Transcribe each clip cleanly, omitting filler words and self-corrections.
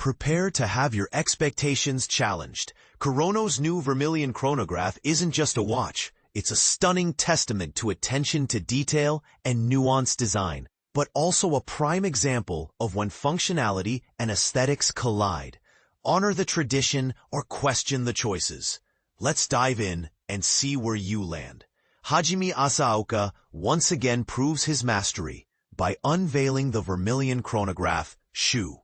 Prepare to have your expectations challenged. Kurono's new Vermilion Chronograph isn't just a watch. It's a stunning testament to attention to detail and nuanced design, but also a prime example of when functionality and aesthetics collide. Honor the tradition or question the choices. Let's dive in and see where you land. Hajime Asaoka once again proves his mastery by unveiling the Vermilion Chronograph Shu,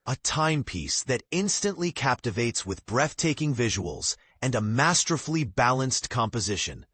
a timepiece that instantly captivates with breathtaking visuals and a masterfully balanced composition.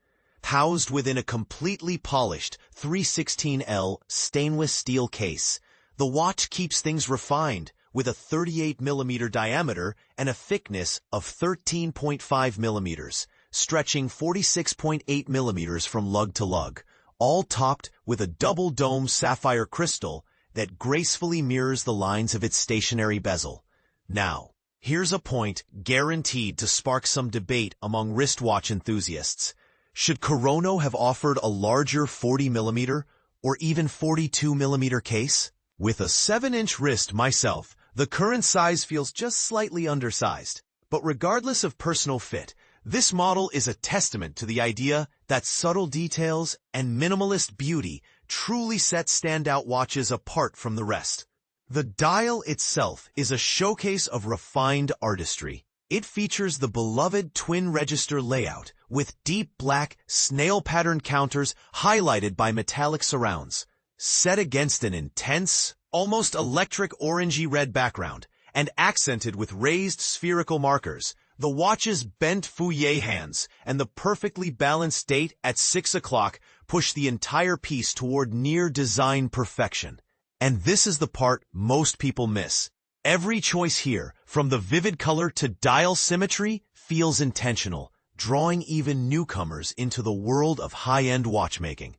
Housed within a completely polished 316L stainless steel case, the watch keeps things refined with a 38mm diameter and a thickness of 13.5mm, stretching 46.8mm from lug to lug, all topped with a double-dome sapphire crystal that gracefully mirrors the lines of its stationary bezel. Now, here's a point guaranteed to spark some debate among wristwatch enthusiasts. Should Kurono have offered a larger 40mm or even 42mm case? With a 7-inch wrist myself, the current size feels just slightly undersized. But regardless of personal fit, this model is a testament to the idea that subtle details and minimalist beauty truly set standout watches apart from the rest. The dial itself is a showcase of refined artistry. It features the beloved twin-register layout with deep black snail-pattern counters highlighted by metallic surrounds, set against an intense, almost electric orangey-red background, and accented with raised spherical markers. The watch's bent fouille hands and the perfectly balanced date at 6 o'clock push the entire piece toward near design perfection. And this is the part most people miss. Every choice here, from the vivid color to dial symmetry, feels intentional, drawing even newcomers into the world of high-end watchmaking.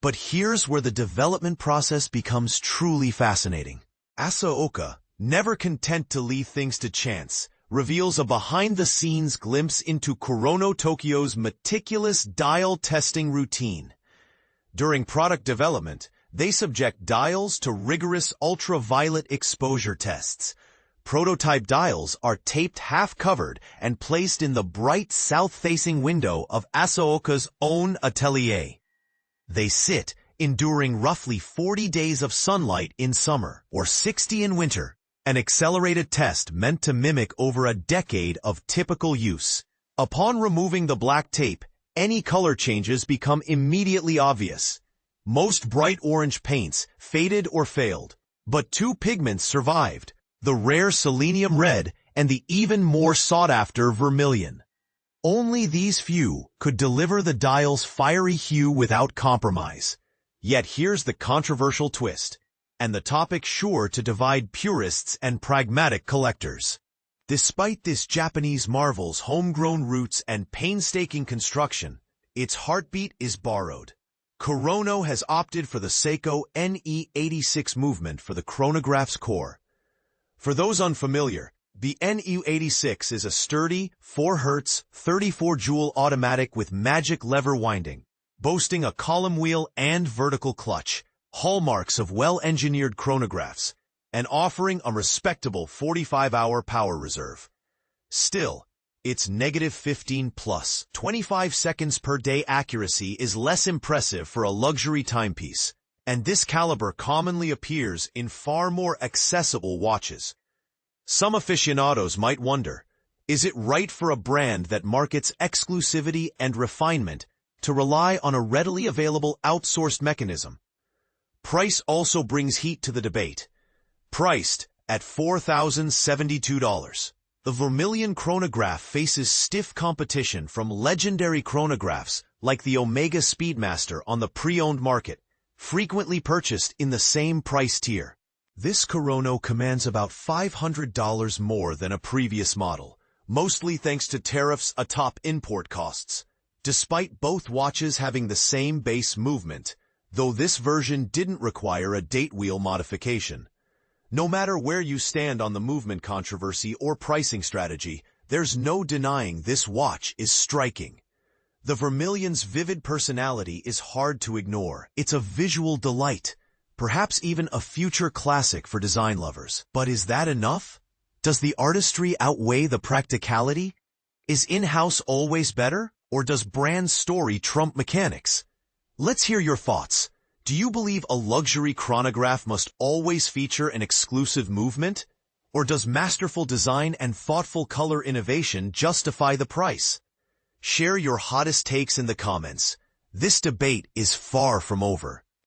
But here's where the development process becomes truly fascinating. Asaoka, never content to leave things to chance, reveals a behind-the-scenes glimpse into Kurono Tokyo's meticulous dial testing routine. During product development, they subject dials to rigorous ultraviolet exposure tests. Prototype dials are taped half-covered and placed in the bright south-facing window of Asaoka's own atelier. They sit, enduring roughly 40 days of sunlight in summer or 60 in winter, an accelerated test meant to mimic over a decade of typical use. Upon removing the black tape, any color changes become immediately obvious. Most bright orange paints faded or failed, but two pigments survived, the rare selenium red and the even more sought-after vermilion. Only these few could deliver the dial's fiery hue without compromise. Yet here's the controversial twist, and the topic sure to divide purists and pragmatic collectors. Despite this Japanese marvel's homegrown roots and painstaking construction, its heartbeat is borrowed. Kurono has opted for the Seiko NE86 movement for the chronograph's core. For those unfamiliar, the NE86 is a sturdy 4 Hz 34-joule automatic with magic lever winding, boasting a column wheel and vertical clutch, hallmarks of well-engineered chronographs, and offering a respectable 45-hour power reserve. Still, its -15 plus 25 seconds per day accuracy is less impressive for a luxury timepiece, and this caliber commonly appears in far more accessible watches. Some aficionados might wonder, is it right for a brand that markets exclusivity and refinement to rely on a readily available outsourced mechanism? Price also brings heat to the debate. Priced at $4,072, the Vermilion Chronograph faces stiff competition from legendary chronographs like the Omega Speedmaster on the pre-owned market, frequently purchased in the same price tier. This Kurono commands about $500 more than a previous model, mostly thanks to tariffs atop import costs. Despite both watches having the same base movement, though this version didn't require a date wheel modification. No matter where you stand on the movement controversy or pricing strategy, there's no denying this watch is striking. The Vermilion's vivid personality is hard to ignore. It's a visual delight, perhaps even a future classic for design lovers. But is that enough? Does the artistry outweigh the practicality? Is in-house always better, or does brand story trump mechanics? Let's hear your thoughts. Do you believe a luxury chronograph must always feature an exclusive movement? Or does masterful design and thoughtful color innovation justify the price? Share your hottest takes in the comments. This debate is far from over.